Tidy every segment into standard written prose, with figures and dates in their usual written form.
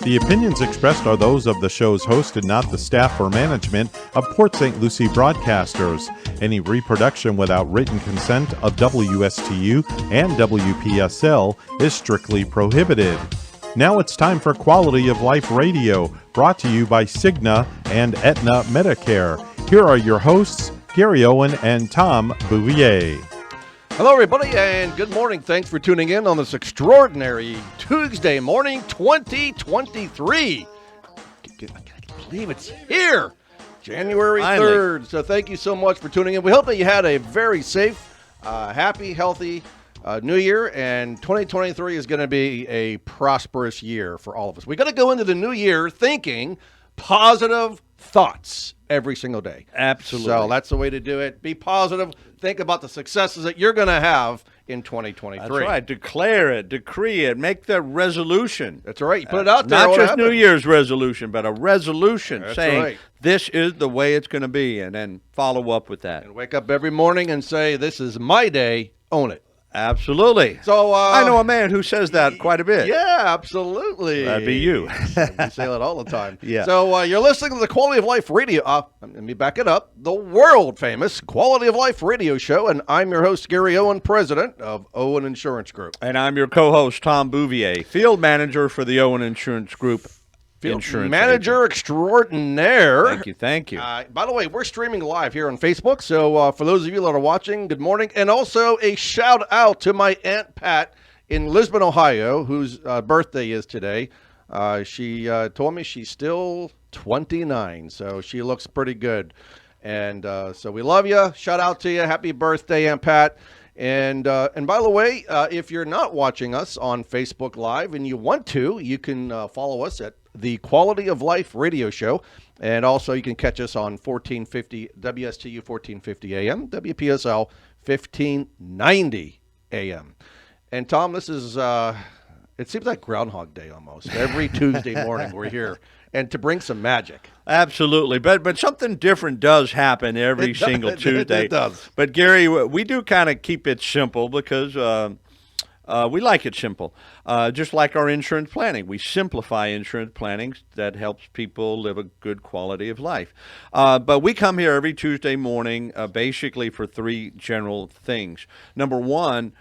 The opinions expressed are those of the show's host and not the staff or management of Port St. Lucie Broadcasters. Any reproduction without written consent of WSTU and WPSL is strictly prohibited. Now it's time for Quality of Life Radio, brought to you by Cigna and Aetna Medicare. Here are your hosts, Gary Owen and Tom Bouvier. Hello, everybody, and good morning. Thanks for tuning in on this extraordinary Tuesday morning, 2023. I can't believe it's here, January 3rd. So thank you so much for tuning in. We hope that you had a very safe, happy, healthy New Year, and 2023 is going to be a prosperous year for all of us. We got to go into the new year thinking positive thoughts every single day. Absolutely. So that's the way to do it. Be positive. Think about the successes that you're going to have in 2023. That's right. Declare it, decree it, make the resolution. That's right. You put it out there. Not just New Year's resolution, but a resolution saying right. This is the way it's going to be, and then follow up with that. And wake up every morning and say, this is my day, own it. Absolutely. So I know a man who says that quite a bit. Yeah, absolutely. That'd be you. We say that all the time. Yeah. So you're listening to the Quality of Life Radio. Let me back it up. The world famous Quality of Life Radio Show, and I'm your host, Gary Owen, president of Owen Insurance Group. And I'm your co-host, Tom Bouvier, field manager for the Owen Insurance Group. Insurance manager agent extraordinaire. Thank you. By the way, we're streaming live here on Facebook, so for those of you that are watching, good morning. And also a shout out to my Aunt Pat in Lisbon, Ohio, whose birthday is today. She told me she's still 29, so she looks pretty good. And so we love you. Shout out to you. Happy birthday, Aunt Pat. And by the way, if you're not watching us on Facebook Live and you want to, you can follow us at the Quality of Life Radio Show. And also you can catch us on 1450 WSTU 1450 AM, WPSL 1590 AM. And Tom, this is, it seems like Groundhog Day almost. Every Tuesday morning we're here. And to bring some magic. Absolutely. But something different does happen every single Tuesday. It does. But, Gary, we do kind of keep it simple because we like it simple. Just like our insurance planning. We simplify insurance planning that helps people live a good quality of life. But we come here every Tuesday morning basically for three general things. Number one,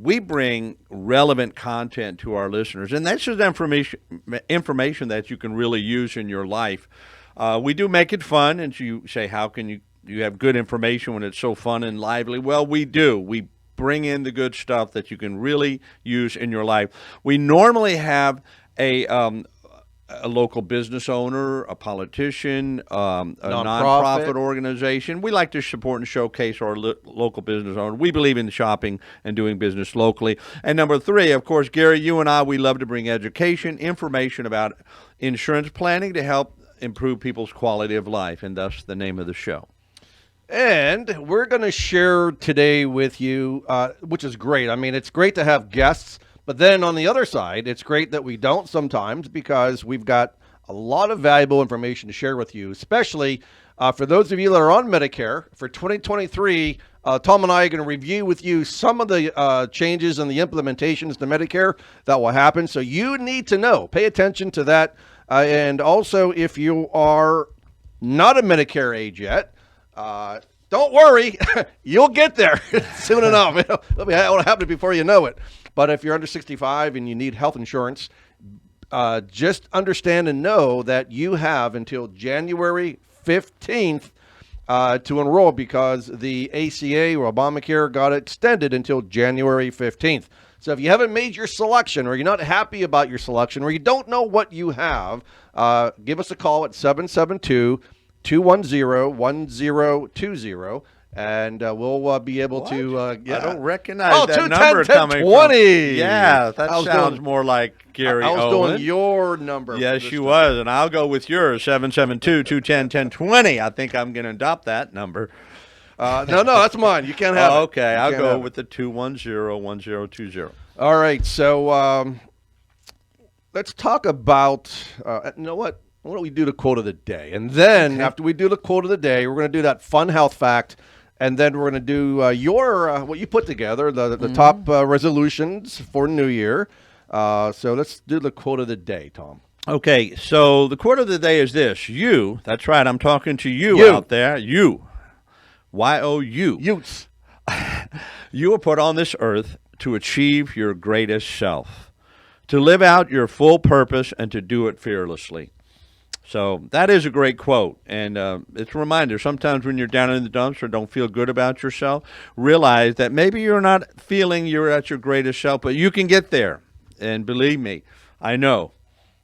we bring relevant content to our listeners, and that's just information that you can really use in your life. We do make it fun, and you say, how can you have good information when it's so fun and lively? Well, we do. We bring in the good stuff that you can really use in your life. We normally have a local business owner, a politician, a nonprofit organization. We like to support and showcase our local business owner. We believe in shopping and doing business locally. And number three, of course, Gary, you and I, we love to bring education, information about insurance planning to help improve people's quality of life, and thus the name of the show. And we're going to share today with you, which is great. I mean, it's great to have guests. But then on the other side, it's great that we don't sometimes because we've got a lot of valuable information to share with you, especially for those of you that are on Medicare. For 2023, Tom and I are going to review with you some of the changes and the implementations to Medicare that will happen. So you need to know. Pay attention to that. And also, if you are not a Medicare age yet, don't worry. You'll get there soon enough. It'll happen before you know it. But if you're under 65 and you need health insurance, just understand and know that you have until January 15th to enroll because the ACA or Obamacare got extended until January 15th. So if you haven't made your selection or you're not happy about your selection or you don't know what you have, give us a call at 772-210-1020. And we'll be able to. I don't recognize that number 10, coming 20. From. Yeah, that sounds more like Gary Owen. I was doing your number. Yes, you was, and I'll go with yours, 772-210-1020. I think I'm going to adopt that number. No, that's mine. You can't have it. Okay, I'll go with the 210-1020. All right, so let's talk about. You know what? Why don't we do the quote of the day? And then after we do the quote of the day, we're going to do that fun health fact. And then we're going to do your what you put together, the top resolutions for New Year. So let's do the quote of the day, Tom. Okay, so the quote of the day is this. You, that's right, I'm talking to you You. out there. You. Y-O-U. Utes. You were put on this earth to achieve your greatest self, to live out your full purpose, and to do it fearlessly. So that is a great quote, and it's a reminder. Sometimes when you're down in the dumps or don't feel good about yourself, realize that maybe you're not feeling you're at your greatest self, but you can get there. And believe me, I know.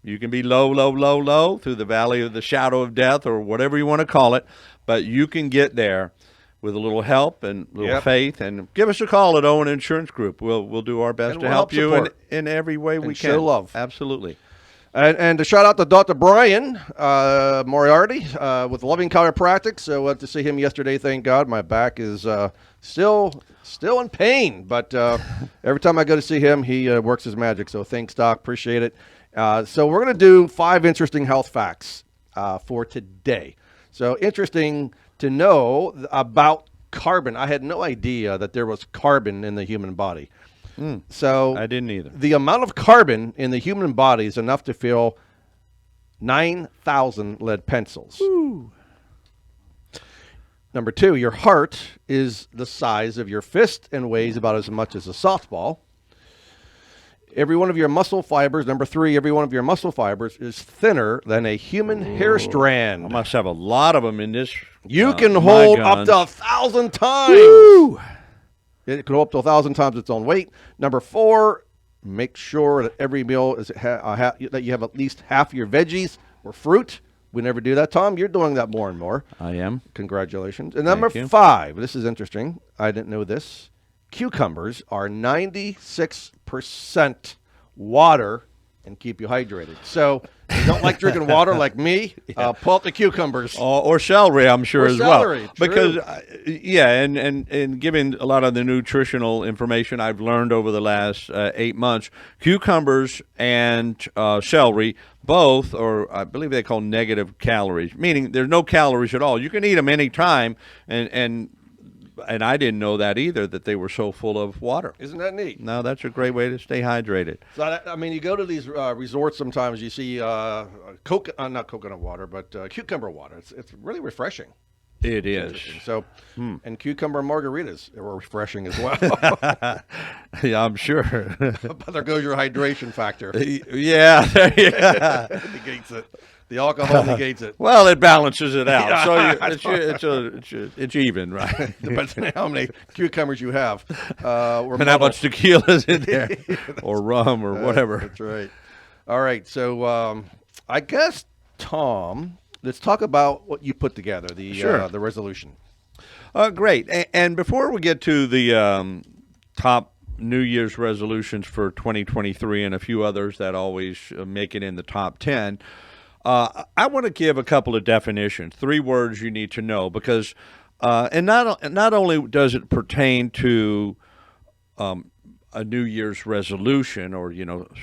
You can be low, low, low, low through the valley of the shadow of death or whatever you want to call it, but you can get there with a little help and a little faith. And give us a call at Owen Insurance Group. We'll do our best to help you in every way we can. Show love. Absolutely. And to shout out to Dr. Brian Moriarty with Loving Chiropractic. So to see him yesterday, thank God, my back is still in pain. But every time I go to see him, he works his magic. So thanks, Doc. Appreciate it. So we're going to do 5 interesting health facts for today. So interesting to know about carbon. I had no idea that there was carbon in the human body. So I didn't either. The amount of carbon in the human body is enough to fill 9,000 lead pencils. Woo. Number 2, your heart is the size of your fist and weighs about as much as a softball. Every one of your muscle fibers, number 3, every one of your muscle fibers is thinner than a human hair strand. I must have a lot of them in this. You can hold up to 1,000 times. Woo! It can hold up to 1,000 times its own weight. Number 4, make sure that every meal is that you have at least half your veggies or fruit. We never do that, Tom. You're doing that more and more. I am. Congratulations. And number 5, this is interesting. I didn't know this. Cucumbers are 96% water and keep you hydrated. So if you don't like drinking water like me, pull up the cucumbers. Or celery, I'm sure, as celery, well. true. Because, and given a lot of the nutritional information I've learned over the last 8 months, cucumbers and celery both, or I believe they call negative calories, meaning there's no calories at all. You can eat them anytime, and I didn't know that either, that they were so full of water. Isn't that neat? No, that's a great way to stay hydrated. So, I mean, you go to these resorts sometimes, you see not coconut water, but cucumber water. It's really refreshing. It is. So, and cucumber margaritas are refreshing as well. Yeah, I'm sure. But there goes your hydration factor. Yeah, It negates it. The alcohol negates it. Well, it balances it out, so it's even, right? Depends on how many cucumbers you have, and how much tequila is in there, or rum, or whatever. That's right. All right, so I guess, Tom, let's talk about what you put together, the resolution. Great. And before we get to the top New Year's resolutions for 2023 and a few others that always make it in the top 10, I want to give a couple of definitions, 3 words you need to know, because and not only does it pertain to a New Year's resolution or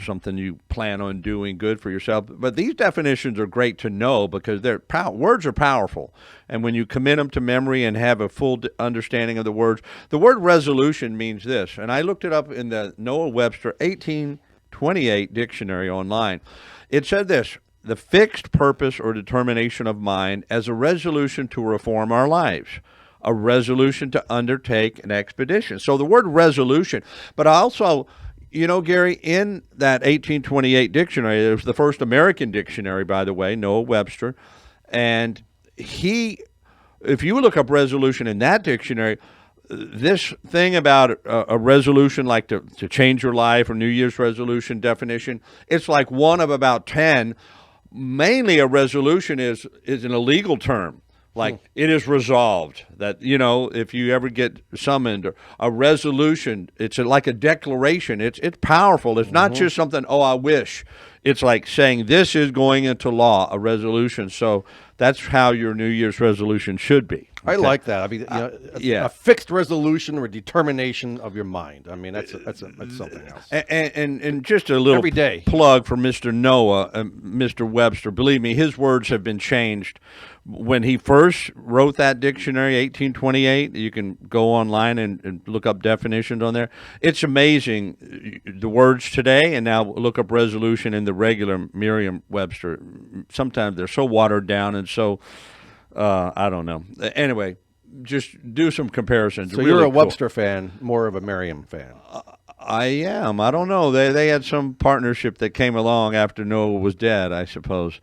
something you plan on doing good for yourself, but these definitions are great to know because words are powerful, and when you commit them to memory and have a full understanding of the word resolution means this, and I looked it up in the Noah Webster 1828 dictionary online. It said this: the fixed purpose or determination of mind as a resolution to reform our lives, a resolution to undertake an expedition. So the word resolution, but also, Gary, in that 1828 dictionary, it was the first American dictionary, by the way, Noah Webster, and if you look up resolution in that dictionary, this thing about a resolution like to change your life or New Year's resolution definition, it's like one of about 10. Mainly a resolution is an illegal term, like it is resolved, that, if you ever get summoned, or a resolution, it's like a declaration. It's powerful. It's not just something, I wish. It's like saying this is going into law, a resolution. So that's how your New Year's resolution should be. I like that. I mean, yeah. a fixed resolution or determination of your mind. I mean, that's something else. And just a little Every day. plug for Mr. Noah, Mr. Webster. Believe me, his words have been changed. When he first wrote that dictionary, 1828, you can go online and look up definitions on there. It's amazing, the words today, and now look up resolution in the regular Merriam-Webster. Sometimes they're so watered down and so, I don't know. Anyway, just do some comparisons. So Really you're a cool. Webster fan, more of a Merriam fan. I am. I don't know. They had some partnership that came along after Noah was dead, I suppose.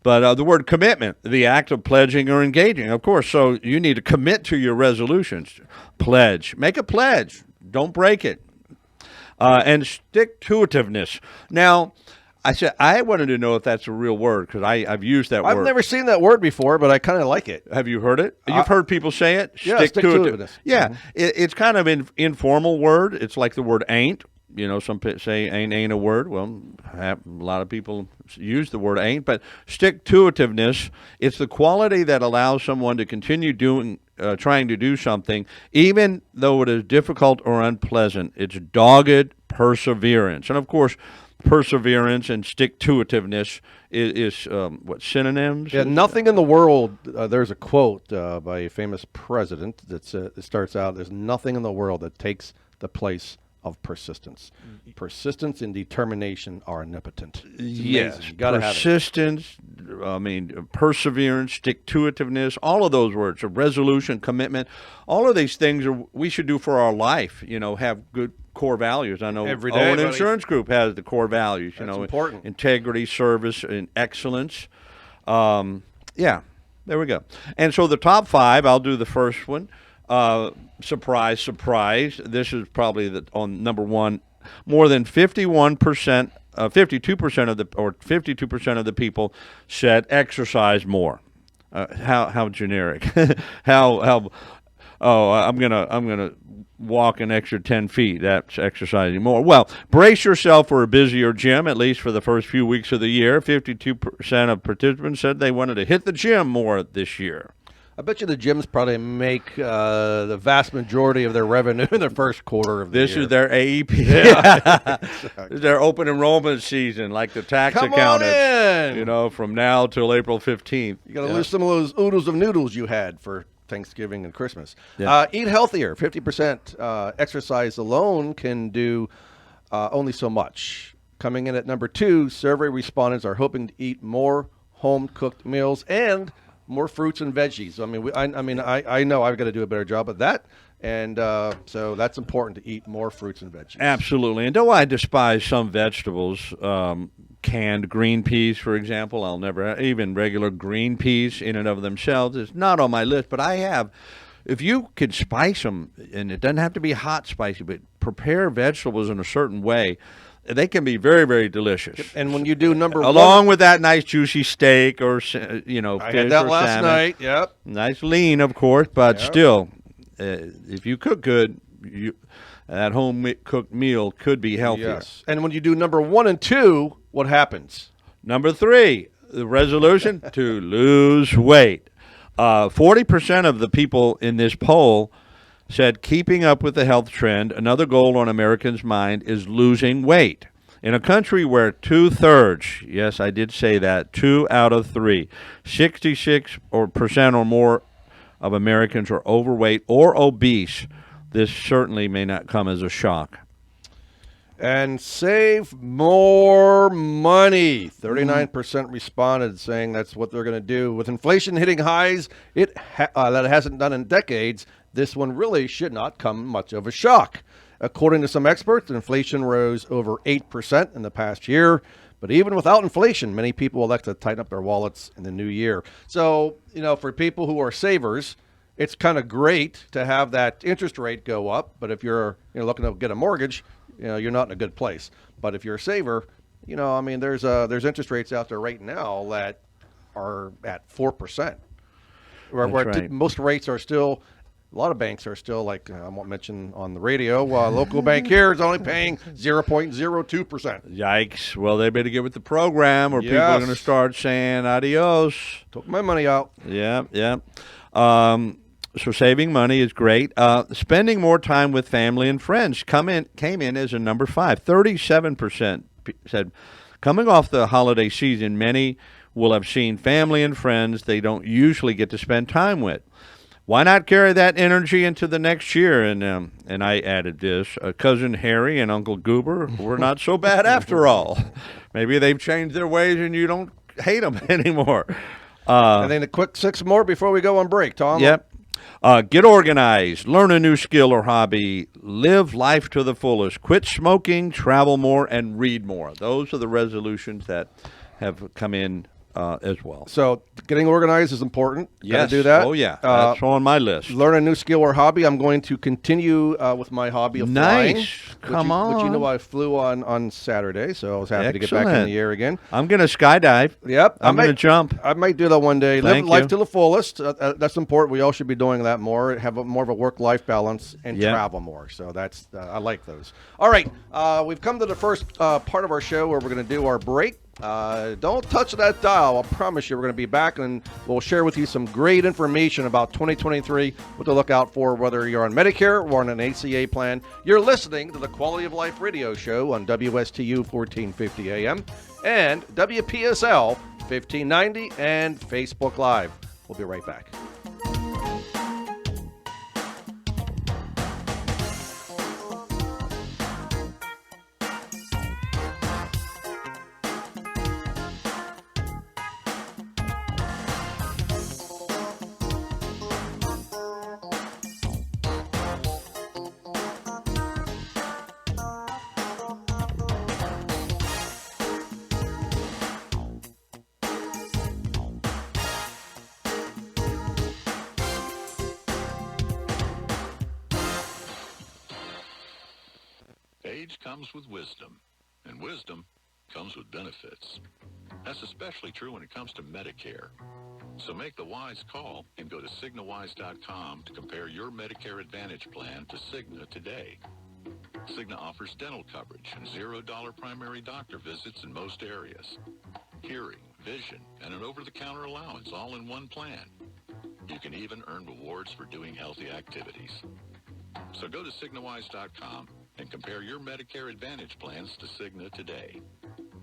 But the word commitment, the act of pledging or engaging, of course. So you need to commit to your resolutions. Pledge. Make a pledge. Don't break it. And stick-to-itiveness. Now, I wanted to know if that's a real word because I've used that word. I've never seen that word before, but I kind of like it. Have you heard it? You've heard people say it? Yeah, stick-to-itiveness. Yeah. It's kind of an informal word. It's like the word ain't. You know, some people say ain't a word. Well, a lot of people use the word ain't, but stick-to-itiveness, it's the quality that allows someone to continue trying to do something, even though it is difficult or unpleasant. It's dogged perseverance. And, of course, perseverance and stick-to-itiveness is what, synonyms? Yeah, nothing in the world, there's a quote by a famous president that starts out, there's nothing in the world that takes the place of persistence. Persistence and determination are omnipotent. Yes, you gotta have it. persistence, perseverance, stick-to-itiveness, all of those words, a resolution, commitment, all of these things we should do for our life, have good core values. I know Every day, Owen buddy. Insurance Group has the core values, That's important. integrity, service, and excellence. Yeah, there we go. And so the top 5, I'll do the first one. Surprise, surprise. This is probably on number 1. More than 52% or 52% of the people said exercise more. How generic? how? Oh, I'm gonna walk an extra 10 feet. That's exercising more. Well, brace yourself for a busier gym, at least for the first few weeks of the year. 52% of participants said they wanted to hit the gym more this year. I bet you the gyms probably make the vast majority of their revenue in the first quarter of the year. This is their AEP. Yeah. Exactly. Their open enrollment season, like the tax Come accountants. on in. From now till April 15th. You got to lose some of those oodles of noodles you had for Thanksgiving and Christmas. Yeah. Eat healthier. 50% exercise alone can do only so much. Coming in at number 2, survey respondents are hoping to eat more home-cooked meals and more fruits and veggies. I know I've got to do a better job of that, and so that's important to eat more fruits and veggies. Absolutely. And though I despise some vegetables, canned green peas, for example, I'll never, even regular green peas in and of themselves is not on my list, but I have. If you could spice them, and it doesn't have to be hot spicy, but prepare vegetables in a certain way, they can be very, very delicious. And when you do number 1, along with that nice juicy steak or fish I or had that last salmon. night. Yep. Nice lean, of course, but Yep. still, if you cook good, that home cooked meal could be healthier. Yes. And when you do number 1 and 2, what happens? Number 3, the resolution to lose weight. 40% of the people in this poll said keeping up with the health trend. Another goal on Americans' mind is losing weight. In a country where 2/3, yes, I did say that, 2 out of 3, 66% or more of Americans are overweight or obese, this certainly may not come as a shock. And save more money. 39% responded saying that's what they're going to do. With inflation hitting highs that it hasn't done in decades, this one really should not come much of a shock. According to some experts, inflation rose over 8% in the past year. But even without inflation, many people elect to tighten up their wallets in the new year. So, for people who are savers, it's kind of great to have that interest rate go up. But if you're looking to get a mortgage, you're not in a good place. But if you're a saver, there's interest rates out there right now that are at 4%. Where right. Most rates are still, a lot of banks are still like, I won't mention on the radio, local bank here is only paying 0.02%. Yikes. Well, they better get with the program or people are going to start saying adios. Took my money out. Yeah. So saving money is great. Spending more time with family and friends came in as a number 5. 37% said coming off the holiday season, many will have seen family and friends they don't usually get to spend time with. Why not carry that energy into the next year? And I added this: Cousin Harry and Uncle Goober were not so bad after all. Maybe they've changed their ways and you don't hate them anymore. And then a quick 6 more before we go on break, Tom. Yep. Get organized, learn a new skill or hobby, live life to the fullest, quit smoking, travel more, and read more. Those are the resolutions that have come in as well. So getting organized is important. Yes. Gotta do that. Oh, yeah. That's on my list. Learn a new skill or hobby. I'm going to continue with my hobby of flying. Nice. Come on. Which you know I flew on Saturday, so I was happy to get back in Excellent. the air again. I'm going to skydive. Yep. I'm going to jump. I might do that one day. Thank Live life you. to the fullest. That's important. We all should be doing that more. Have more of a work-life balance and Yep. travel more. So that's I like those. All right. We've come to the first part of our show where we're going to do our break. Don't touch that dial. I promise you we're going to be back and we'll share with you some great information about 2023, what to look out for, whether you're on Medicare or on an ACA plan. You're listening to the Quality of Life radio show on WSTU 1450 AM and WPSL 1590 and Facebook Live. We'll be right back. Age comes with wisdom, and wisdom comes with benefits. That's especially true when it comes to Medicare. So make the wise call and go to CignaWise.com to compare your Medicare Advantage plan to Cigna today. Cigna offers dental coverage and $0 primary doctor visits in most areas. Hearing, vision, and an over-the-counter allowance all in one plan. You can even earn rewards for doing healthy activities. So go to CignaWise.com and compare your Medicare Advantage plans to Cigna today.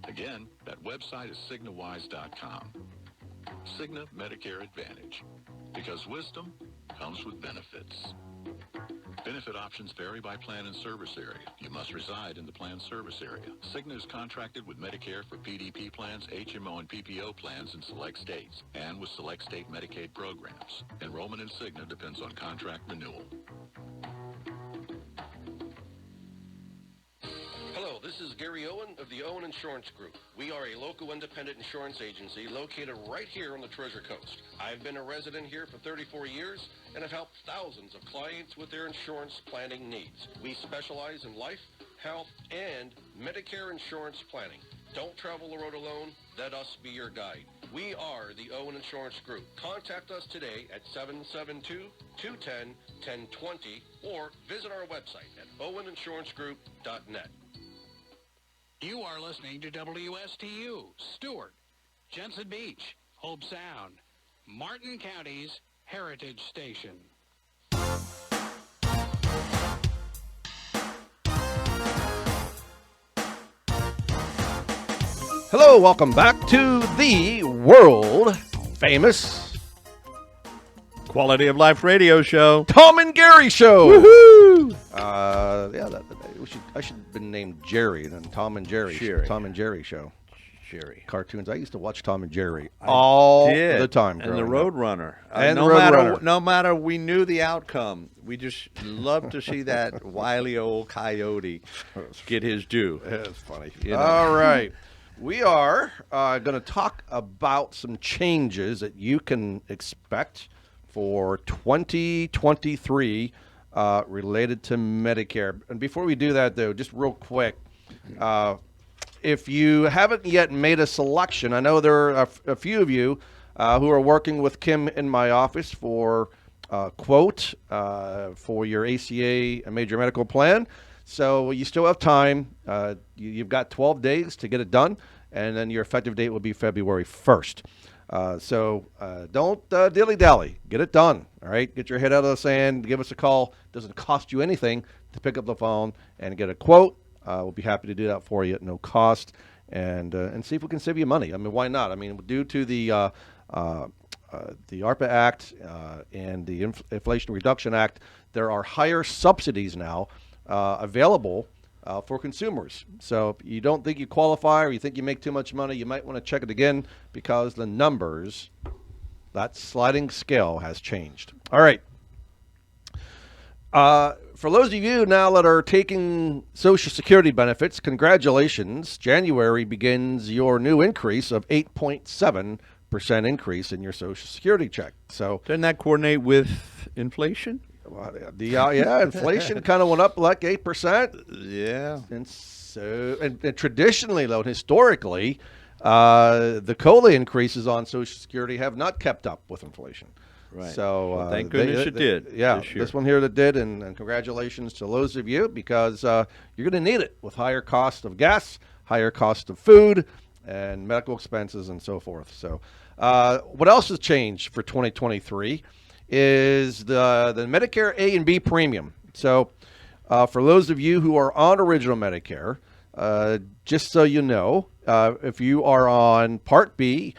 Again, that website is CignaWise.com. Cigna Medicare Advantage, because wisdom comes with benefits. Benefit options vary by plan and service area. You must reside in the plan service area. Cigna is contracted with Medicare for PDP plans, HMO, and PPO plans in select states, and with select state Medicaid programs. Enrollment in Cigna depends on contract renewal. Hello, this is Gary Owen of the Owen Insurance Group. We are a local independent insurance agency located right here on the Treasure Coast. I've been a resident here for 34 years and have helped thousands of clients with their insurance planning needs. We specialize in life, health, and Medicare insurance planning. Don't travel the road alone. Let us be your guide. We are the Owen Insurance Group. Contact us today at 772-210-1020 or visit our website at oweninsurancegroup.net. You are listening to WSTU, Stewart, Jensen Beach, Hope Sound, Martin County's Heritage Station. Hello, welcome back to the world famous Quality of Life radio show. Tom and Gary Show. Woohoo! I should have been named Jerry, then Tom and Jerry. Jerry. Tom and Jerry Show. Jerry. Cartoons. I used to watch Tom and Jerry all Did. the time. And the growing up. Roadrunner. And no the matter, Roadrunner. No matter we knew the outcome, we just loved to see that wily old coyote get his due. It's funny. You know. All right. We are going to talk about some changes that you can expect for 2023 related to Medicare. And before we do that, though, just real quick, if you haven't yet made a selection, I know there are a few of you who are working with Kim in my office for quote for your ACA major medical plan. So you still have time. You've got 12 days to get it done, and then your effective date will be February 1st. So don't dilly-dally. Get it done, all right? Get your head out of the sand. Give us a call. It doesn't cost you anything to pick up the phone and get a quote. We'll be happy to do that for you at no cost and see if we can save you money. I mean, why not? I mean, due to the ARPA Act and the Inflation Reduction Act, there are higher subsidies now available for consumers. So if you don't think you qualify or you think you make too much money, you might want to check it again because the numbers, that sliding scale has changed. All right. For those of you now that are taking Social Security benefits, congratulations. January begins your new increase of 8.7% increase in your Social Security check. So Doesn't that coordinate with inflation? Inflation kind of went up like 8%. Yeah. And so, and traditionally, though, historically, the COLA increases on Social Security have not kept up with inflation. Right. So Well, thank goodness it did. Yeah, this year. this one here that did, and congratulations to those of you because you're going to need it with higher cost of gas, higher cost of food, and medical expenses and so forth. So, what else has changed for 2023 is the Medicare A and B premium. So, for those of you who are on original Medicare, just so you know, if you are on Part B,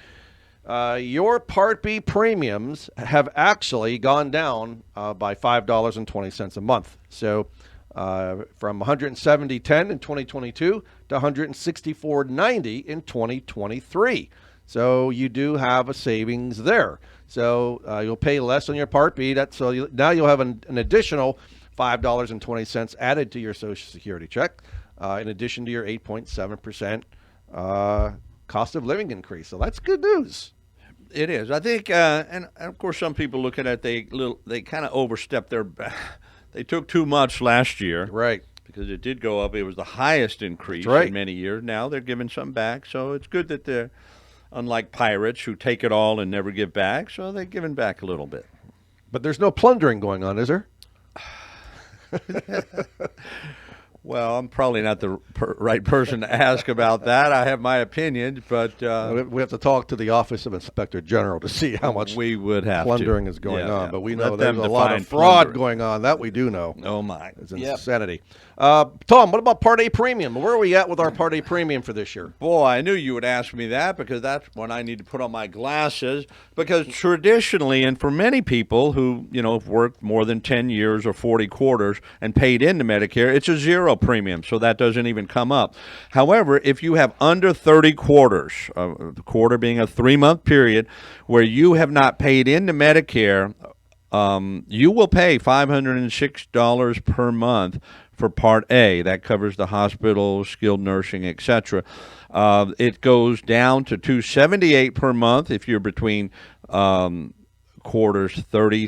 your Part B premiums have actually gone down by $5.20 a month. So from $170.10 in 2022 to $164.90 in 2023. So you do have a savings there. So you'll pay less on your Part B. Now you'll have an additional $5.20 added to your Social Security check, in addition to your 8.7% cost of living increase. So that's good news. It is. I think, and of course, some people look at it. They kind of overstepped their. They took too much last year, Right. Because it did go up. It was the highest increase That's right. in many years. Now they're giving some back, so it's good that they're, unlike pirates who take it all and never give back. So they're giving back a little bit. But there's no plundering going on, is there? Well, I'm probably not the right person to ask about that. I have my opinions, but We have to talk to the Office of Inspector General to see how much we would have plundering to. is going Yeah, on. yeah. But we Let know there's them a lot define of fraud plundering. going on. That we do know. Oh my! It's Yep. insanity. Tom, what about Part A premium? Where are we at with our Part A premium for this year? Boy, I knew you would ask me that because that's when I need to put on my glasses. Because traditionally, and for many people who have worked more than 10 years or 40 quarters and paid into Medicare, it's a zero premium, so that doesn't even come up. However, if you have under 30 quarters, the quarter being a 3-month period, where you have not paid into Medicare, you will pay $506 per month for Part A. That covers the hospital, skilled nursing, etc. It goes down to $278 per month if you're between quarters 30,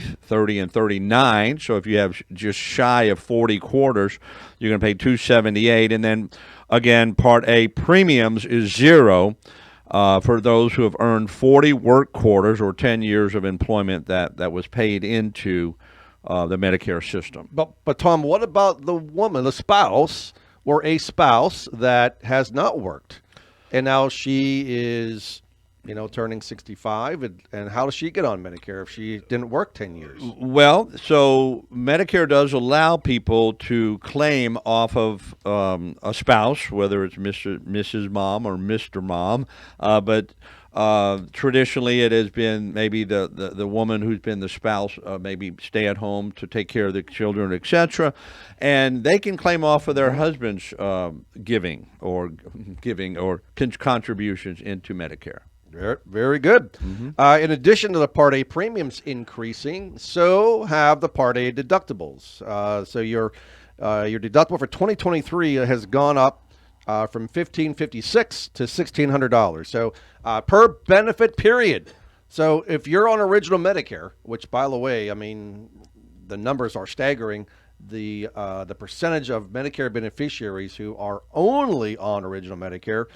and 39. So if you have just shy of 40 quarters, you're going to pay $278. And then again, Part A premiums is zero. For those who have earned 40 work quarters or 10 years of employment that was paid into the Medicare system. But Tom, what about the woman, the spouse, or a spouse that has not worked, and now she is, turning 65, and how does she get on Medicare if she didn't work 10 years? Well, so Medicare does allow people to claim off of a spouse, whether it's Mrs. Mom or Mr. Mom, but traditionally it has been maybe the woman who's been the spouse, maybe stay at home to take care of the children, etc., and they can claim off of their husband's giving or contributions into Medicare. Very good. In addition to the Part A premiums increasing, so have the Part A deductibles. So your deductible for 2023 has gone up from $1,556 to $1,600. So per benefit period. So if you're on original Medicare, which by the way, I mean the numbers are staggering. The percentage of Medicare beneficiaries who are only on original Medicare.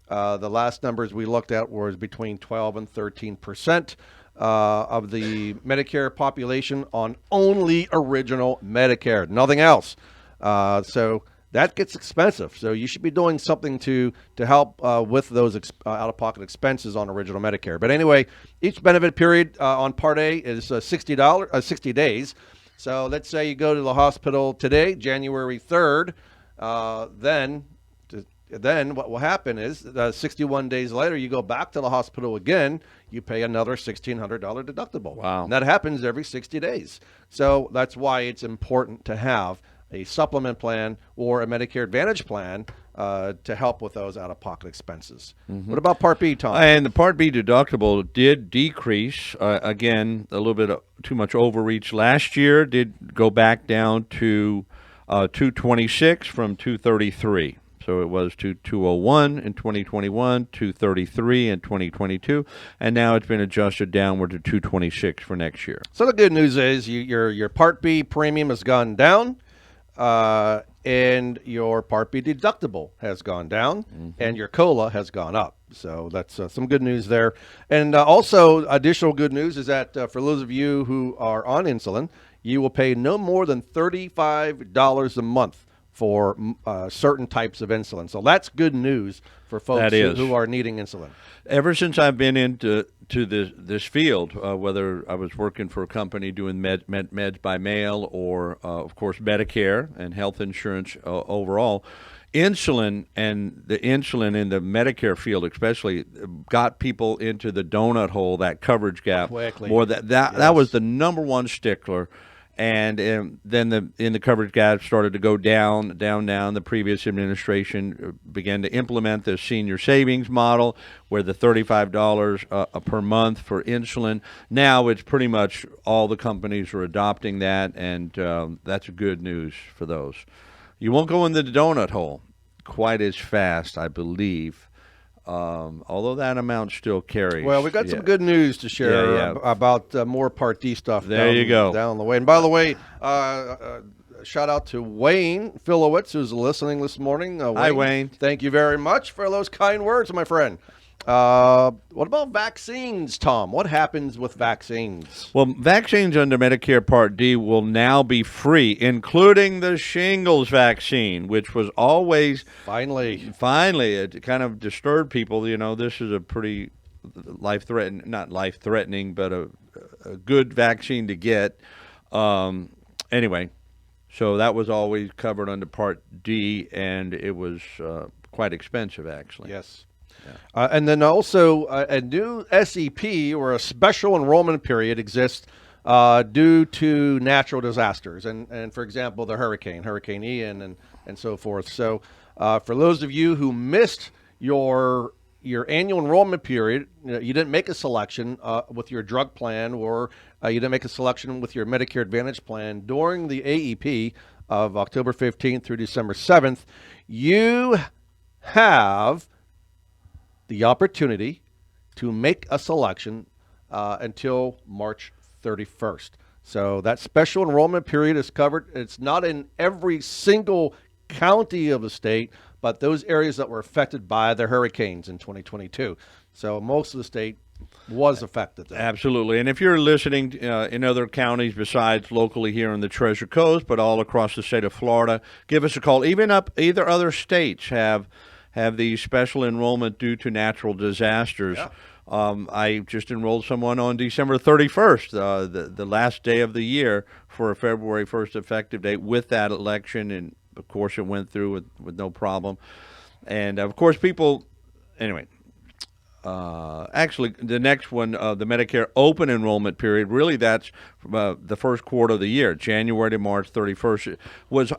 The last numbers we looked at was between 12 and 13% of the Medicare population on only original Medicare, nothing else. So that gets expensive. So you should be doing something to help with those out-of-pocket expenses on original Medicare. But anyway, each benefit period on Part A is $60, 60 days. So let's say you go to the hospital today, January 3rd, then what will happen is 61 days later, you go back to the hospital again, you pay another $1,600 deductible. Wow. And that happens every 60 days. So that's why it's important to have a supplement plan or a Medicare Advantage plan to help with those out-of-pocket expenses. What about Part B, Tom? And the Part B deductible did decrease. Again, a little bit too much overreach last year. Did go back down to $226 from $233. So it was to $201 in 2021, $233 in 2022, and now it's been adjusted downward to $226 for next year. So the good news is your Part B premium has gone down, and your Part B deductible has gone down, and your COLA has gone up. So that's some good news there. And also, additional good news is that for those of you who are on insulin, you will pay no more than $35 a month for certain types of insulin. So that's good news for folks who are needing insulin. Ever since I've been into this field, whether I was working for a company doing meds by mail or, of course, Medicare and health insurance overall, insulin and the insulin in the Medicare field especially got people into the donut hole, that coverage gap. Quickly. That was the number one stickler. And then in the coverage gap started to go down. The previous administration began to implement the senior savings model where the $35 per month for insulin. Now it's pretty much all the companies are adopting that, and that's good news for those. You won't go in the donut hole quite as fast, I believe. Although that amount still carries. Well, we've got some good news to share about more Part D stuff. There you go. Down the way. And by the way, shout out to Wayne Filowitz, who's listening this morning. Hi, Wayne. Thank you very much for those kind words, my friend. What about vaccines, Tom? What happens with vaccines? Well, vaccines under Medicare Part D will now be free, including the shingles vaccine, which was always finally it kind of disturbed people. You know, this is a pretty not life-threatening, but a good vaccine to get. Anyway, so that was always covered under Part D, and it was quite expensive, actually. Yes. And then also a new SEP, or a special enrollment period, exists due to natural disasters. And for example, the Hurricane Ian and so forth. So for those of you who missed your annual enrollment period, you didn't make a selection with your drug plan, or you didn't make a selection with your Medicare Advantage plan during the AEP of October 15th through December 7th, you have the opportunity to make a selection until March 31st. So that special enrollment period is covered. It's not in every single county of the state, but those areas that were affected by the hurricanes in 2022. So most of the state was affected there. Absolutely. And if you're listening in other counties besides locally here on the Treasure Coast, but all across the state of Florida, give us a call. Either other states have these special enrollment due to natural disasters. Yeah. I just enrolled someone on December 31st, the last day of the year, for a February 1st effective date with that election, and of course it went through with no problem. And of course anyway, actually the next one, the Medicare open enrollment period, really that's the first quarter of the year, January to March 31st,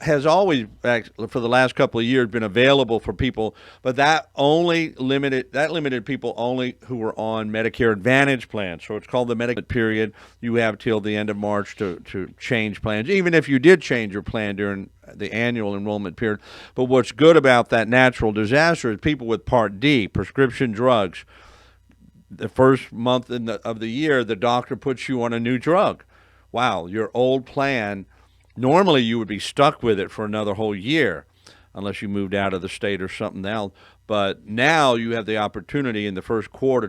has always, for the last couple of years, been available for people, but that limited people only who were on Medicare Advantage plans. So it's called the Medicare period. You have till the end of March to change plans, even if you did change your plan during the annual enrollment period. But what's good about that natural disaster is people with Part D, prescription drugs, the first month of the year, the doctor puts you on a new drug. Wow, your old plan, normally you would be stuck with it for another whole year unless you moved out of the state or something else. But now you have the opportunity in the first quarter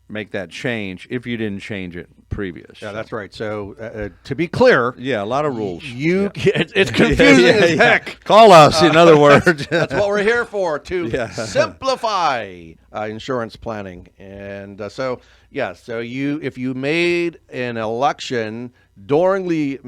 make that change if you didn't change it previous. Yeah, that's right. So to be clear, Yeah, a lot of rules. It's confusing as heck. Call us, in other words. That's what we're here for, to Yeah. simplify insurance planning. And so if you made an election during the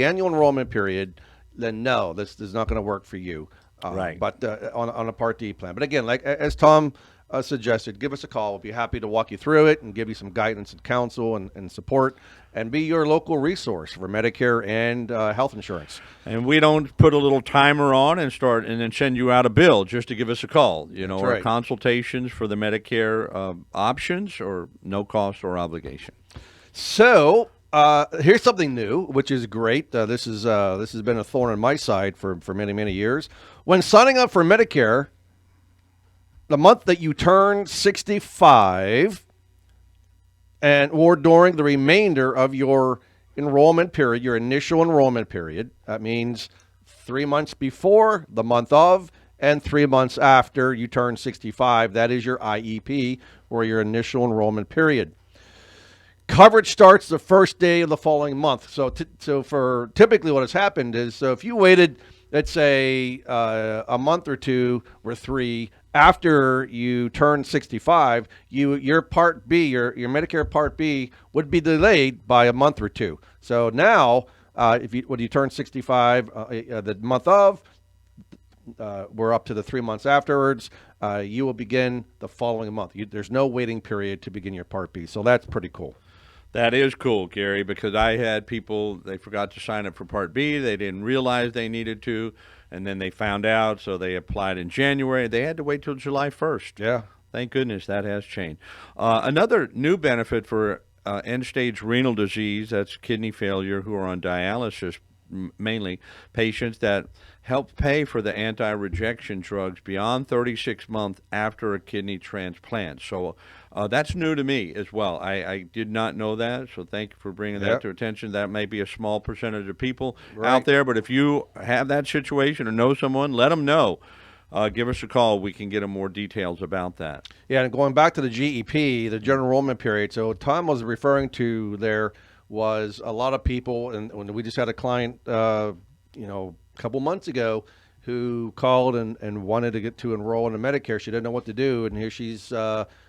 annual enrollment period, then no, this is not going to work for you. Right. But on a Part D plan. But again, like as Tom suggested, give us a call. We'll be happy to walk you through it and give you some guidance and counsel and support, and be your local resource for Medicare and health insurance. And we don't put a little timer on and then send you out a bill just to give us a call. That's our right. consultations for the Medicare options are no cost or obligation. So here's something new, which is great. This has been a thorn in my side for many years. When signing up for Medicare, the month that you turn 65 or during the remainder of your enrollment period, your initial enrollment period, that means 3 months before, the month of, and 3 months after you turn 65, that is your IEP, or your initial enrollment period. Coverage starts the first day of the following month. So for typically what has happened is, so if you waited, let's say a month or two or three after you turn 65, your Part B, your Medicare Part B would be delayed by a month or two. So now, when you turn 65, the month of, we're up to the 3 months afterwards, you will begin the following month. There's no waiting period to begin your Part B. So that's pretty cool. That is cool, Gary, because I had people, they forgot to sign up for Part B. They didn't realize they needed to, and then they found out, so they applied in January. They had to wait till July 1st. Yeah. Thank goodness that has changed. Another new benefit for end-stage renal disease, that's kidney failure, who are on dialysis, mainly patients that help pay for the anti-rejection drugs beyond 36 months after a kidney transplant. So that's new to me as well. I did not know that, so thank you for bringing that to attention. That may be a small percentage of people out there, but if you have that situation or know someone, let them know. Give us a call. We can get them more details about that. Yeah, and going back to the GEP, the general enrollment period, so Tom was referring to there was a lot of people, and when we just had a client, a couple months ago, who called and wanted to get to enroll in Medicare. She didn't know what to do, and here she's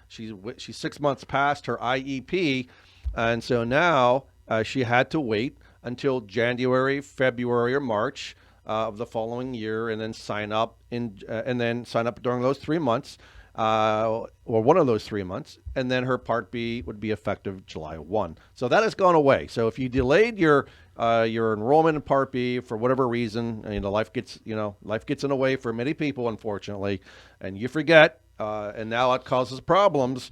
6 months past her IEP, and so now she had to wait until January, February, or March of the following year, and then sign up during those 3 months. Or one of those 3 months, and then her Part B would be effective July 1. So that has gone away. So if you delayed your enrollment in Part B for whatever reason, life gets in the way for many people, unfortunately, and you forget, and now it causes problems.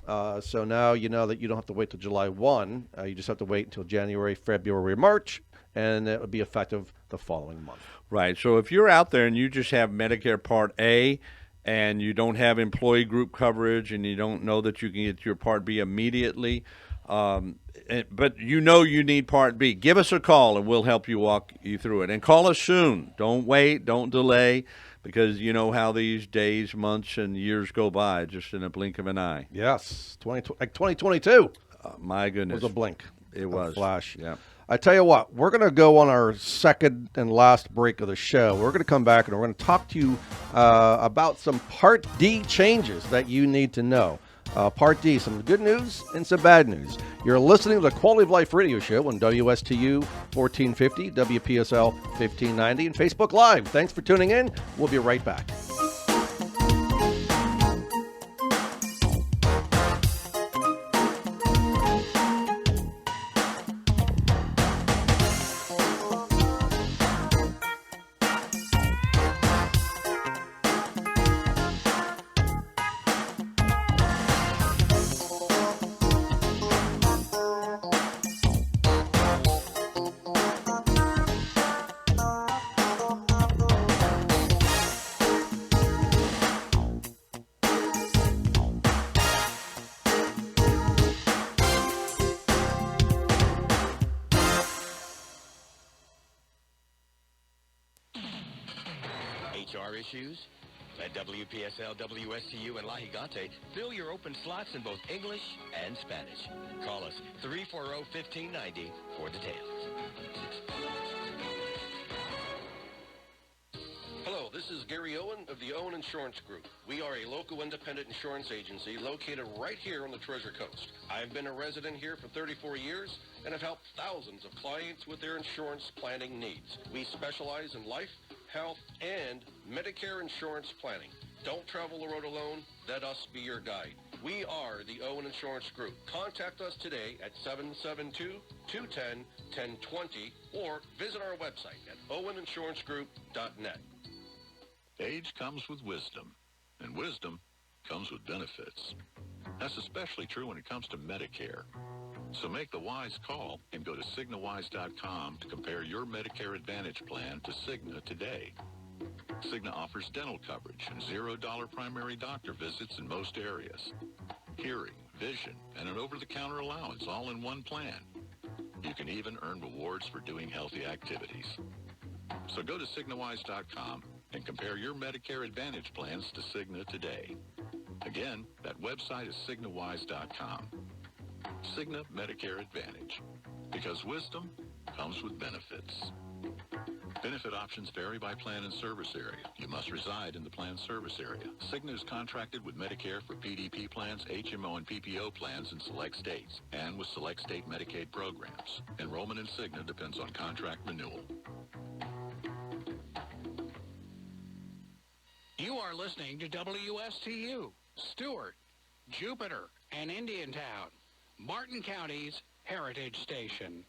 So now you know that you don't have to wait till July 1. You just have to wait until January, February, March, and it would be effective the following month. Right. So if you're out there and you just have Medicare Part A, and you don't have employee group coverage, and you don't know that you can get your Part B immediately, but you need Part B, give us a call, and we'll help you walk you through it. And call us soon. Don't wait. Don't delay, because you know how these days, months, and years go by just in a blink of an eye. Yes, 2022. My goodness. It was a blink. It was. A flash. Yeah. I tell you what, we're going to go on our second and last break of the show. We're going to come back and we're going to talk to you about some Part D changes that you need to know. Part D, some good news and some bad news. You're listening to the Quality of Life Radio Show on WSTU 1450, WPSL 1590, and Facebook Live. Thanks for tuning in. We'll be right back. HR issues, At WPSL, WSTU, and La Gigante, fill your open slots in both English and Spanish. Call us 340-1590 for details. Hello, this is Gary Owen of the Owen Insurance Group. We are a local independent insurance agency located right here on the Treasure Coast. I've been a resident here for 34 years and have helped thousands of clients with their insurance planning needs. We specialize in life, health, and Medicare insurance planning. Don't travel the road alone. Let us be your guide. We are the Owen Insurance Group. Contact us today at 772-210-1020 or visit our website at oweninsurancegroup.net. Age comes with wisdom, and wisdom comes with benefits. That's especially true when it comes to Medicare. So make the wise call and go to CignaWise.com to compare your Medicare Advantage plan to Cigna today. Cigna offers dental coverage and $0 primary doctor visits in most areas. Hearing, vision, and an over-the-counter allowance all in one plan. You can even earn rewards for doing healthy activities. So go to CignaWise.com and compare your Medicare Advantage plans to Cigna today. Again, that website is CignaWise.com. Cigna Medicare Advantage. Because wisdom comes with benefits. Benefit options vary by plan and service area. You must reside in the plan service area. Cigna is contracted with Medicare for PDP plans, HMO, and PPO plans in select states, and with select state Medicaid programs. Enrollment in Cigna depends on contract renewal. You are listening to WSTU, Stewart, Jupiter, and Indiantown, Martin County's Heritage Station.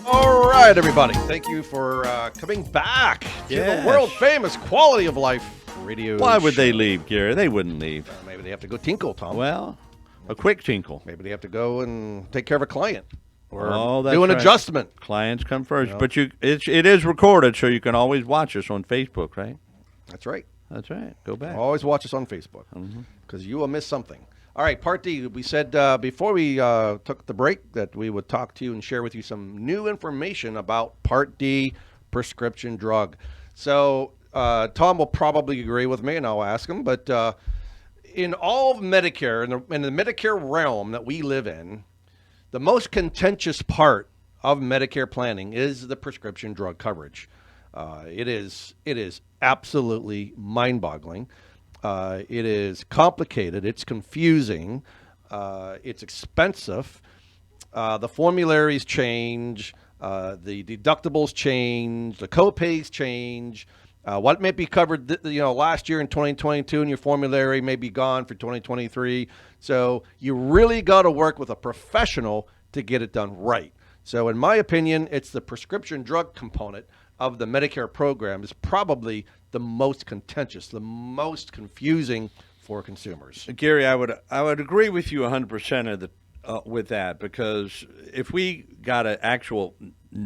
All right, everybody. Thank you for coming back to the world-famous Quality of Life radio Why would show. they leave, Gary? They wouldn't leave. Maybe they have to go tinkle, Tom. Well, a quick tinkle. Maybe they have to go and take care of a client or That's do an right. adjustment. Clients come first. But it is recorded, so you can always watch us on Facebook, right? That's right. That's right. Go back. Always watch us on Facebook because you will miss something. All right, Part D. We said before we took the break that we would talk to you and share with you some new information about Part D prescription drug. So Tom will probably agree with me, and I'll ask him. But in all of Medicare, in the Medicare realm that we live in, the most contentious part of Medicare planning is the prescription drug coverage. It is absolutely mind-boggling. It is complicated. It's confusing. It's expensive. The formularies change. The deductibles change. The copays change. What may be covered, last year in 2022 in your formulary may be gone for 2023. So you really got to work with a professional to get it done right. So in my opinion, it's the prescription drug component of the Medicare program is probably the most contentious, the most confusing for consumers. Gary, I would agree with you 100% with that, because if we got an actual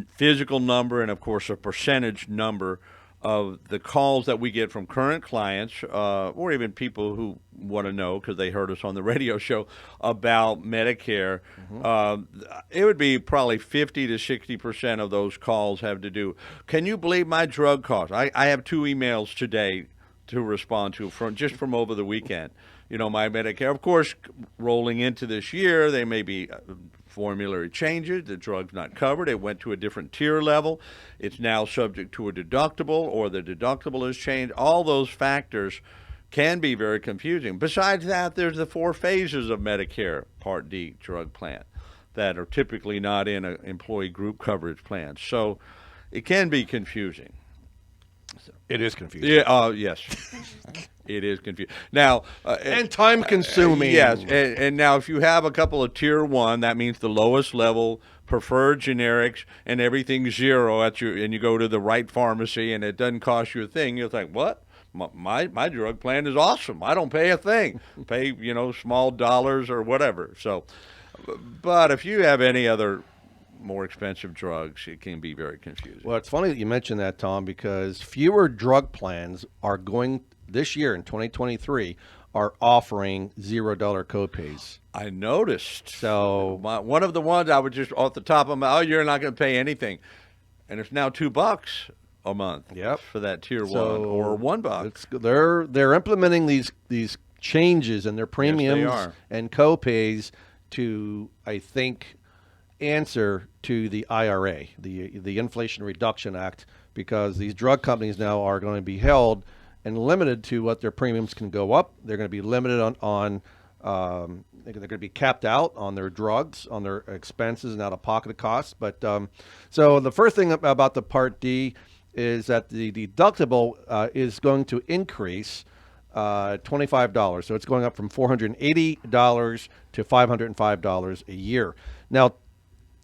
physical number and, of course, a percentage number of the calls that we get from current clients or even people who want to know because they heard us on the radio show about Medicare, it would be probably 50 to 60% of those calls have to do. Can you believe my drug costs? I have 2 emails today to respond to from over the weekend. My Medicare, of course, rolling into this year, they may be formulary changes. The drug's not covered. It went to a different tier level. It's now subject to a deductible, or the deductible has changed. All those factors can be very confusing. Besides that, there's the 4 phases of Medicare Part D drug plan that are typically not in an employee group coverage plan. So it can be confusing. It is confusing. Yeah. Yes. It is confusing. Now, and time consuming. Yes. And now, if you have a couple of tier 1, that means the lowest level preferred generics and everything's zero and you go to the right pharmacy and it doesn't cost you a thing. You'll think, what? My drug plan is awesome. I don't pay a thing. Pay, small dollars or whatever. So, but if you have any other more expensive drugs, it can be very confusing. Well, it's funny that you mentioned that, Tom, because fewer drug plans are going this year in 2023 are offering $0 copays. I noticed. So One of the ones I was just off the top of my, oh, you're not going to pay anything, and it's now $2 a month. Yep. For that tier So one, or $1. They're implementing these changes in their premiums are. and copays to, I think, answer to the IRA, the Inflation Reduction Act, because these drug companies now are going to be held and limited to what their premiums can go up. They're going to be limited on they're going to be capped out on their drugs, on their expenses and out-of-pocket costs. But so the first thing about the Part D is that the deductible is going to increase $25. So it's going up from $480 to $505 a year. Now,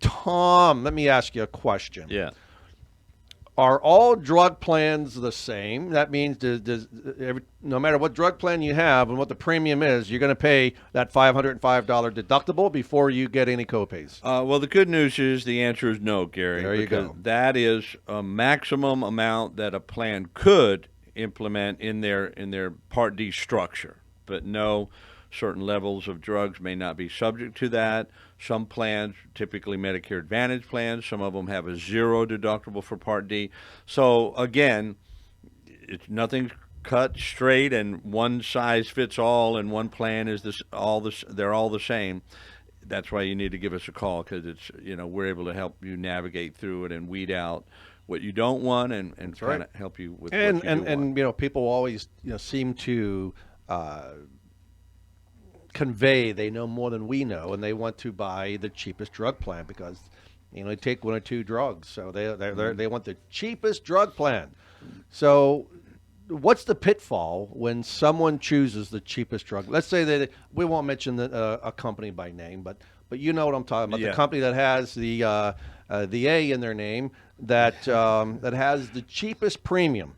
Tom, let me ask you a question. Yeah. Are all drug plans the same? That means no matter what drug plan you have and what the premium is, you're going to pay that $505 deductible before you get any copays. Well, the good news is the answer is no, Gary. There you go. That is a maximum amount that a plan could implement in their Part D structure. But no, certain levels of drugs may not be subject to that. Some plans, typically Medicare Advantage plans, some of them have a $0 deductible for Part D. So again, it's nothing cut straight and one size fits all, and one plan is they're all the same. That's why you need to give us a call, because it's, we're able to help you navigate through it and weed out what you don't want and kind of help you with what you do want. And people always seem to convey they know more than we know, and they want to buy the cheapest drug plan because they take one or two drugs, so they want the cheapest drug plan. So what's the pitfall when someone chooses the cheapest drug? Let's say that we won't mention a company by name, but you know what I'm talking about. Yeah. The company that has the A in their name that has the cheapest premium.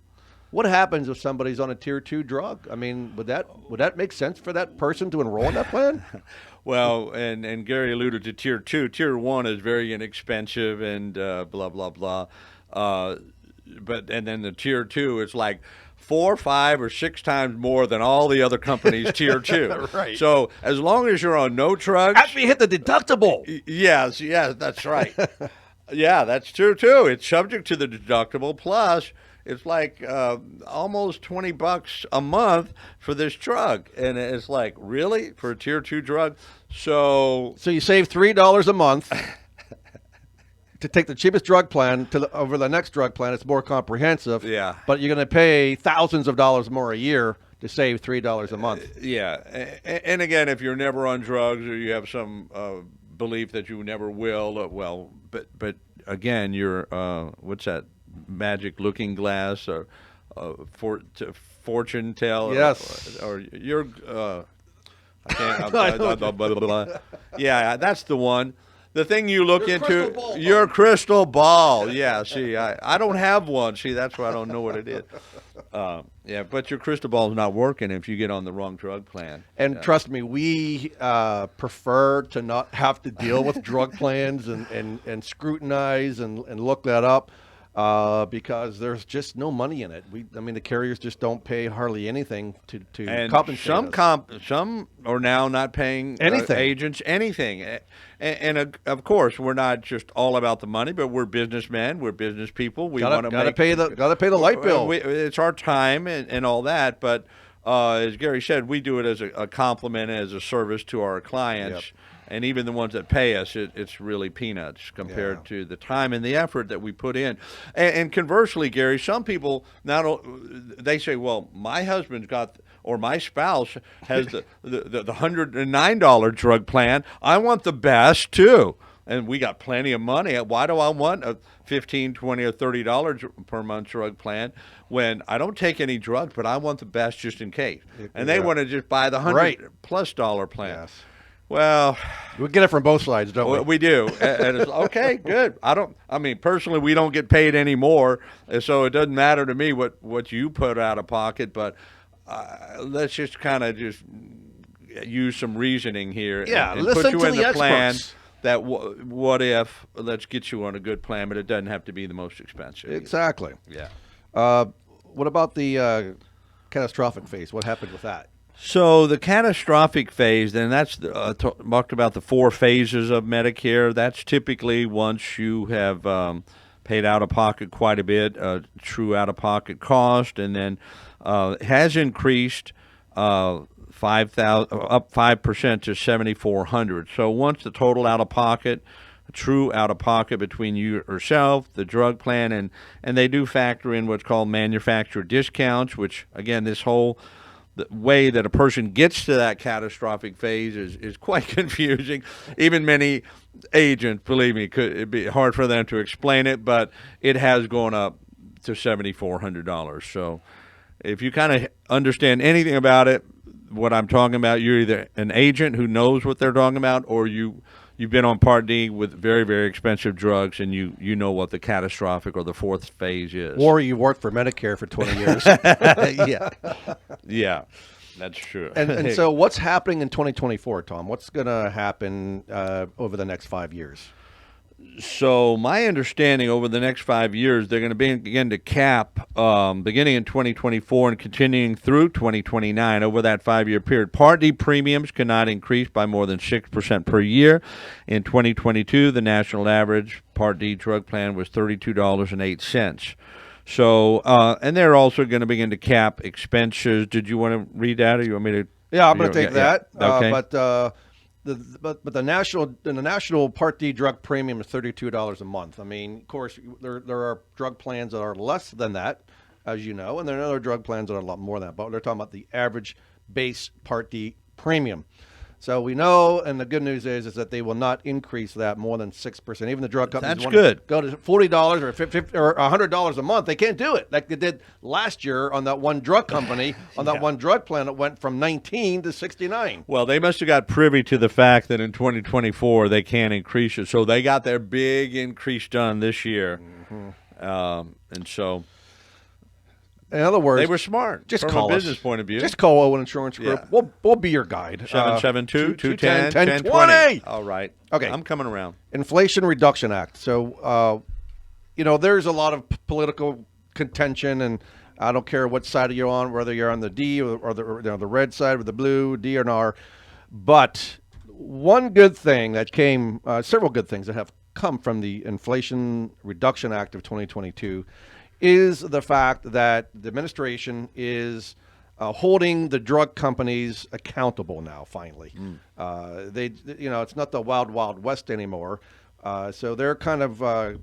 What happens if somebody's on a tier 2 drug? I mean, would that make sense for that person to enroll in that plan? Well, and Gary alluded to tier 2. Tier 1 is very inexpensive and blah blah blah. And then the tier 2 is like 4, 5, or 6 times more than all the other companies tier 2. Right. So as long as you're on no drugs, After you hit the deductible. Yes, that's right. Yeah, that's true too. It's subject to the deductible, plus it's like almost $20 a month for this drug, and it's like, really, for a tier 2 drug? So you save $3 a month to take the cheapest drug plan over the next drug plan. It's more comprehensive. Yeah. But you're going to pay thousands of dollars more a year to save $3 a month. Yeah, and again, if you're never on drugs or you have some belief that you never will, but again, you're what's that magic looking glass or fortune tell? Yes. Or you're I can't. Blah, blah, blah. Yeah, that's the one. The thing you look into, your crystal ball. Yeah, see, I don't have one. See, that's why I don't know what it is. Yeah, but your crystal ball is not working if you get on the wrong drug plan. And trust me, we prefer to not have to deal with drug plans and scrutinize and look that up because there's just no money in it. The carriers just don't pay hardly anything to compensate us. Some are now not paying anything. Agents anything. And of course, we're not just all about the money, but we're businessmen, we're business people. We want to pay the light bill. It's our time and all that. But as Gary said, we do it as a compliment, as a service to our clients. Yep. And even the ones that pay us, it's really peanuts compared to the time and the effort that we put in. And conversely, Gary, some people they say, well, my husband's got, or my spouse has the $109 drug plan. I want the best too. And we got plenty of money. Why do I want a $15, $20, or $30 per month drug plan when I don't take any drugs, but I want the best just in case? And they want to just buy the $100+ plan. Yes. Well, we get it from both sides, don't we? We do. And it's okay, good. Personally, we don't get paid anymore, so it doesn't matter to me what you put out of pocket, but let's just kind of just use some reasoning here. Yeah, and listen put you to in the plan experts. That what if, let's get you on a good plan, but it doesn't have to be the most expensive. Exactly. Yeah. What about the catastrophic phase? What happened with that? So the catastrophic phase, then that's talked about the 4 phases of Medicare. That's typically once you have paid out of pocket quite a bit, true out of pocket cost, and then has increased 5,000 up 5% to 7,400. So once the total out of pocket, true out of pocket between you yourself, the drug plan, and they do factor in what's called manufacturer discounts, which again this whole the way that a person gets to that catastrophic phase is quite confusing. Even many agents, believe me, it'd be hard for them to explain it, but it has gone up to $7,400. So if you kind of understand anything about it, what I'm talking about, you're either an agent who knows what they're talking about, or you've been on Part D with very, very expensive drugs, and you know what the catastrophic or the 4th phase is. Or you worked for Medicare for 20 years. Yeah, that's true. And so what's happening in 2024, Tom? What's going to happen over the next 5 years? So my understanding, over the next 5 years, they're going to begin to cap, beginning in 2024 and continuing through 2029 over that 5-year period. Part D premiums cannot increase by more than 6% per year. In 2022, the national average Part D drug plan was $32.08. So, and they're also going to begin to cap expenses. Did you want to read that, or you want me to? Yeah, I'm going to take that. Okay. But the national Part D drug premium is $32 a month. I mean, of course, there are drug plans that are less than that, as you know, and there are other drug plans that are a lot more than that. But they're talking about the average base Part D premium. So we know, and the good news is that they will not increase that more than 6%. Even the drug companies That's want good. to go to $40 or $50 or $100 a month. They can't do it like they did last year on that one drug company, on that one drug plan that went from 19 to 69. Well, they must have got privy to the fact that in 2024 they can't increase it. So they got their big increase done this year. And so, in other words, they were smart just from call a business us. point of view. Just call Owen Insurance Group. Yeah. We'll be your guide. 772-210-1020. All right. Okay. I'm coming around. Inflation Reduction Act. So, there's a lot of political contention, and I don't care what side you're on, whether you're on the D or the red side or the blue, D or R. But one good thing that came, several good things that have come from the Inflation Reduction Act of 2022 is the fact that the administration is holding the drug companies accountable now. Finally, it's not the wild, wild west anymore. So they're kind of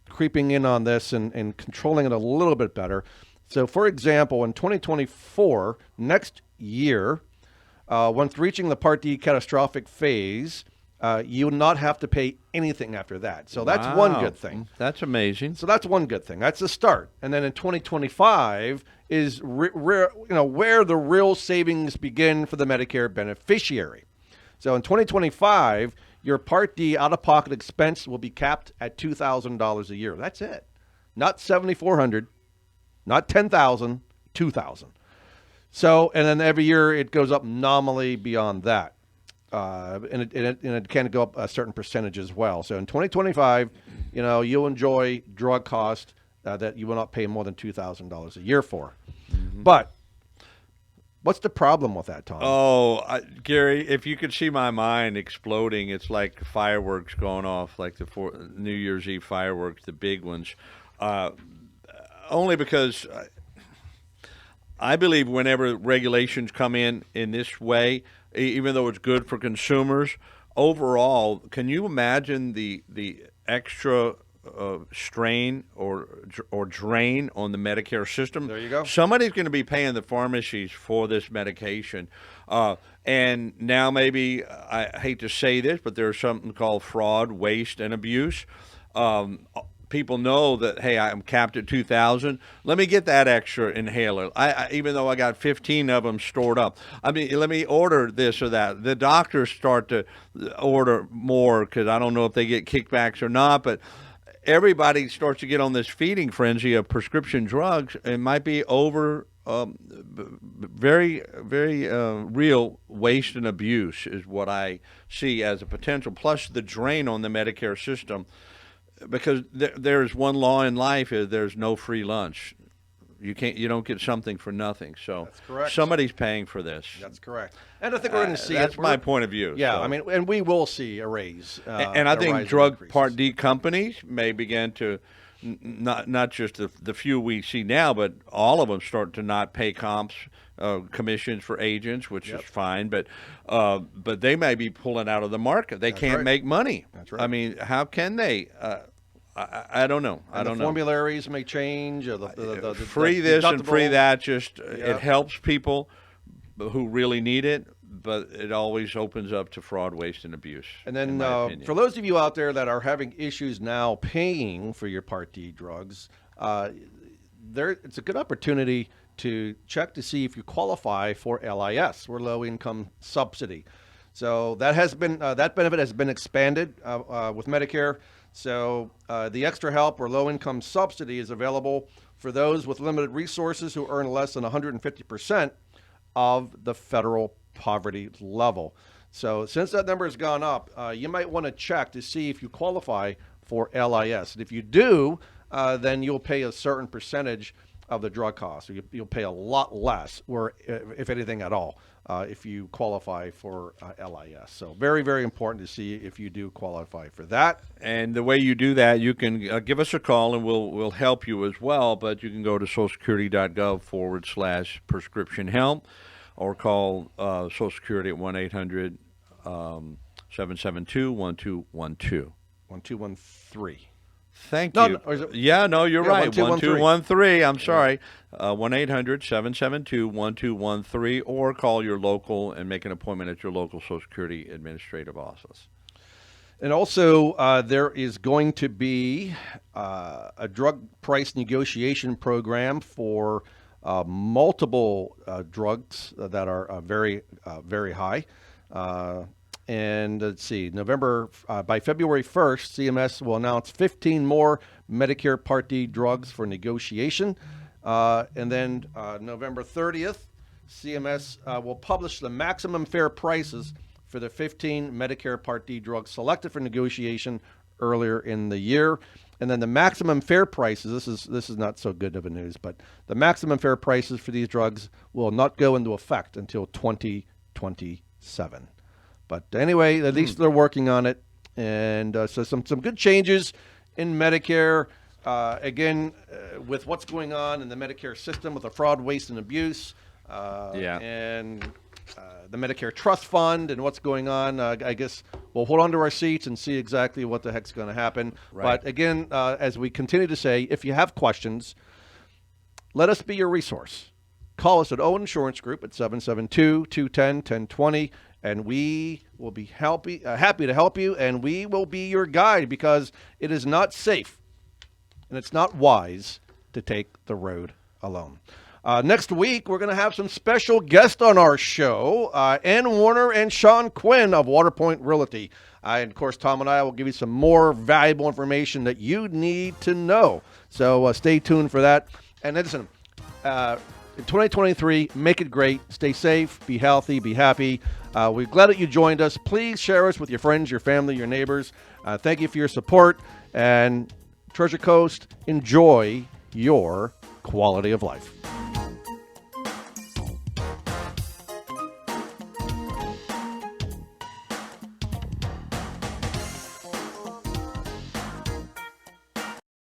creeping in on this and controlling it a little bit better. So, for example, in 2024, next year, once reaching the Part D catastrophic phase, you will not have to pay anything after that. So that's one good thing. That's amazing. So that's one good thing. That's the start. And then in 2025 is where the real savings begin for the Medicare beneficiary. So in 2025, your Part D out-of-pocket expense will be capped at $2,000 a year. That's it. Not $7,400, not $10,000, $2,000. So, and then every year it goes up nominally beyond that. And it can go up a certain percentage as well. So in 2025, you'll enjoy drug costs that you will not pay more than $2,000 a year for. Mm-hmm. But what's the problem with that, Tom? Oh, Gary, if you could see my mind exploding, it's like fireworks going off, like the New Year's Eve fireworks, the big ones. Only because I believe whenever regulations come in this way, even though it's good for consumers, overall, can you imagine the extra strain or drain on the Medicare system? There you go. Somebody's going to be paying the pharmacies for this medication. And now maybe, I hate to say this, but there's something called fraud, waste, and abuse. People know that, hey, I'm capped at 2,000. Let me get that extra inhaler. Even though I got 15 of them stored up. I mean, let me order this or that. The doctors start to order more because I don't know if they get kickbacks or not, but everybody starts to get on this feeding frenzy of prescription drugs. It might be over very, very real waste and abuse is what I see as a potential, plus the drain on the Medicare system. Because there's one law in life is there's no free lunch. You don't get something for nothing. So That's correct. somebody's paying for this. That's correct. And I think we're going to see That's it. my point of view. Yeah, so. I mean, and we will see a raise. And I a think rise in drug increases. Part D companies may begin to not just the few we see now, but all of them start to not pay commissions for agents, which is fine. But they may be pulling out of the market. They can't right. make money. That's right. I mean, how can they? I don't know. I don't know. Formularies may change. Or the free this and free deductible. that. Just it helps people who really need it, but it always opens up to fraud, waste, and abuse. And in then my opinion. for those of you out there that are having issues now paying for your Part D drugs, it's a good opportunity to check to see if you qualify for LIS, or low income subsidy. So that has been that benefit has been expanded with Medicare. So the extra help or low income subsidy is available for those with limited resources who earn less than 150% of the federal poverty level. So since that number has gone up, you might want to check to see if you qualify for LIS. And if you do, then you'll pay a certain percentage of the drug cost. So you'll pay a lot less, or if anything at all, if you qualify for LIS. So very, very important to see if you do qualify for that. And the way you do that, you can give us a call, and we'll help you as well. But you can go to socialsecurity.gov/prescription help, or call Social Security at 1-800-772-1212. 1213. Thank No, you. no, or is it- Yeah, no, you're right. 1213. 1213. I'm sorry. 1-800-772-1213, or call your local and make an appointment at your local Social Security administrative office. And also, there is going to be a drug price negotiation program for multiple drugs that are very, very high. And let's see, by February 1st, CMS will announce 15 more Medicare Part D drugs for negotiation. And then November 30th, CMS will publish the maximum fair prices for the 15 Medicare Part D drugs selected for negotiation earlier in the year. And then the maximum fair prices, this is not so good of a news, but the maximum fair prices for these drugs will not go into effect until 2027. But anyway, at least they're working on it. And so some good changes in Medicare. Again, with what's going on in the Medicare system with the fraud, waste, and abuse. And the Medicare Trust Fund and what's going on. I guess we'll hold on to our seats and see exactly what the heck's going to happen. Right. But again, as we continue to say, if you have questions, let us be your resource. Call us at Owen Insurance Group at 772-210-1020, and we will be happy to help you, and we will be your guide, because it is not safe and it's not wise to take the road alone. Next week, we're going to have some special guests on our show, Ann Warner and Sean Quinn of Waterpoint Realty. And, of course, Tom and I will give you some more valuable information that you need to know. So stay tuned for that. And listen, in 2023, make it great. Stay safe, be healthy, be happy. We're glad that you joined us. Please share us with your friends, your family, your neighbors. Thank you for your support. And Treasure Coast, enjoy your quality of life.